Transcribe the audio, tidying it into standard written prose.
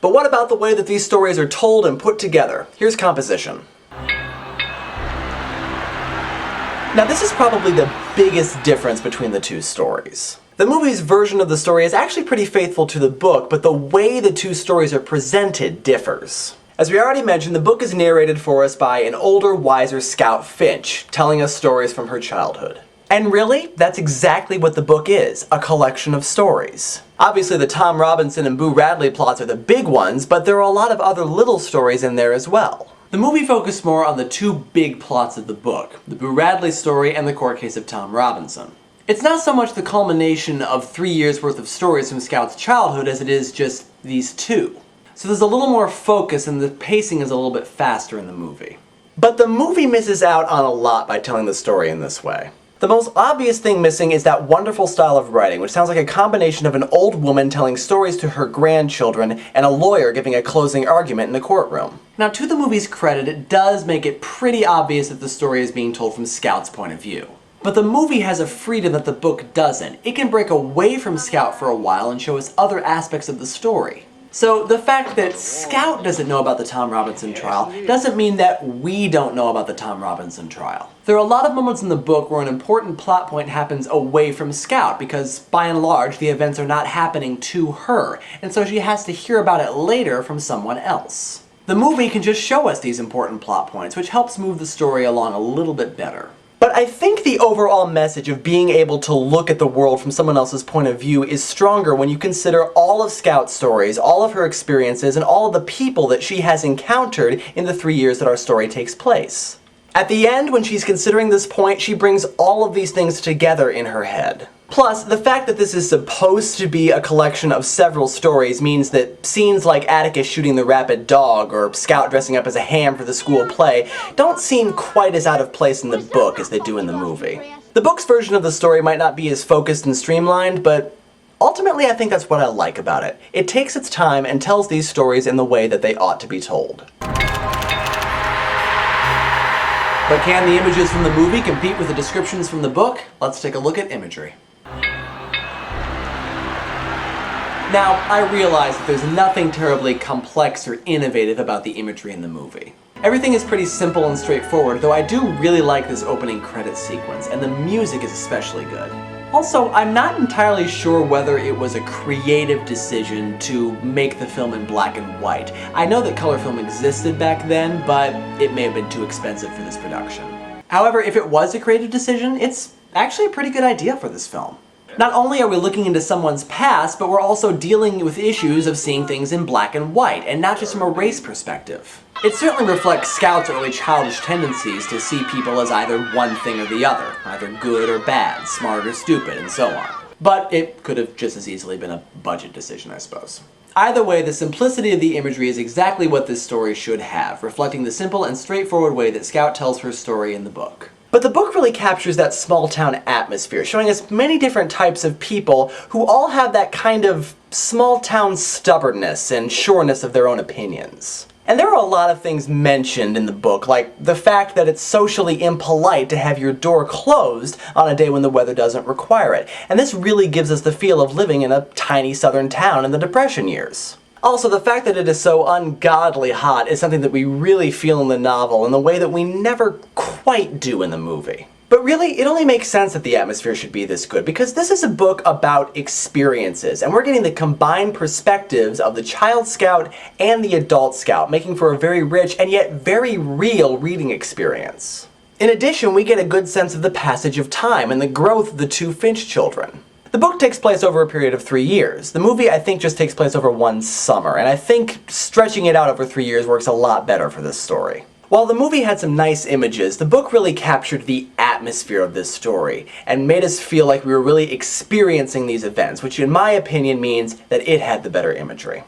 But what about the way that these stories are told and put together? Here's composition. Now this is probably the biggest difference between the two stories. The movie's version of the story is actually pretty faithful to the book, but the way the two stories are presented differs. As we already mentioned, the book is narrated for us by an older, wiser Scout Finch, telling us stories from her childhood. And really, that's exactly what the book is, a collection of stories. Obviously the Tom Robinson and Boo Radley plots are the big ones, but there are a lot of other little stories in there as well. The movie focused more on the two big plots of the book, the Boo Radley story and the court case of Tom Robinson. It's not so much the culmination of 3 years worth of stories from Scout's childhood as it is just these two. So there's a little more focus and the pacing is a little bit faster in the movie. But the movie misses out on a lot by telling the story in this way. The most obvious thing missing is that wonderful style of writing, which sounds like a combination of an old woman telling stories to her grandchildren and a lawyer giving a closing argument in a courtroom. Now, to the movie's credit, it does make it pretty obvious that the story is being told from Scout's point of view. But the movie has a freedom that the book doesn't. It can break away from Scout for a while and show us other aspects of the story. So the fact that Scout doesn't know about the Tom Robinson trial doesn't mean that we don't know about the Tom Robinson trial. There are a lot of moments in the book where an important plot point happens away from Scout because, by and large, the events are not happening to her, and so she has to hear about it later from someone else. The movie can just show us these important plot points, which helps move the story along a little bit better. But I think the overall message of being able to look at the world from someone else's point of view is stronger when you consider all of Scout's stories, all of her experiences, and all of the people that she has encountered in the 3 years that our story takes place. At the end, when she's considering this point, she brings all of these things together in her head. Plus, the fact that this is supposed to be a collection of several stories means that scenes like Atticus shooting the rabid dog or Scout dressing up as a ham for the school play don't seem quite as out of place in the book as they do in the movie. The book's version of the story might not be as focused and streamlined, but ultimately I think that's what I like about it. It takes its time and tells these stories in the way that they ought to be told. But can the images from the movie compete with the descriptions from the book? Let's take a look at Imagery. Now, I realize that there's nothing terribly complex or innovative about the imagery in the movie. Everything is pretty simple and straightforward, though I do really like this opening credits sequence, and the music is especially good. Also, I'm not entirely sure whether it was a creative decision to make the film in black and white. I know that color film existed back then, but it may have been too expensive for this production. However, if it was a creative decision, it's actually a pretty good idea for this film. Not only are we looking into someone's past, but we're also dealing with issues of seeing things in black and white, and not just from a race perspective. It certainly reflects Scout's early childish tendencies to see people as either one thing or the other, either good or bad, smart or stupid, and so on. But it could have just as easily been a budget decision, I suppose. Either way, the simplicity of the imagery is exactly what this story should have, reflecting the simple and straightforward way that Scout tells her story in the book. But the book really captures that small-town atmosphere, showing us many different types of people who all have that kind of small-town stubbornness and sureness of their own opinions. And there are a lot of things mentioned in the book, like the fact that it's socially impolite to have your door closed on a day when the weather doesn't require it. And this really gives us the feel of living in a tiny southern town in the Depression years. Also, the fact that it is so ungodly hot is something that we really feel in the novel in the way that we never quite do in the movie. But really, it only makes sense that the atmosphere should be this good, because this is a book about experiences, and we're getting the combined perspectives of the child Scout and the adult Scout, making for a very rich and yet very real reading experience. In addition, we get a good sense of the passage of time and the growth of the two Finch children. The book takes place over a period of 3 years. The movie, I think, just takes place over one summer, and I think stretching it out over 3 years works a lot better for this story. While the movie had some nice images, the book really captured the atmosphere of this story, and made us feel like we were really experiencing these events, which in my opinion means that it had the better imagery.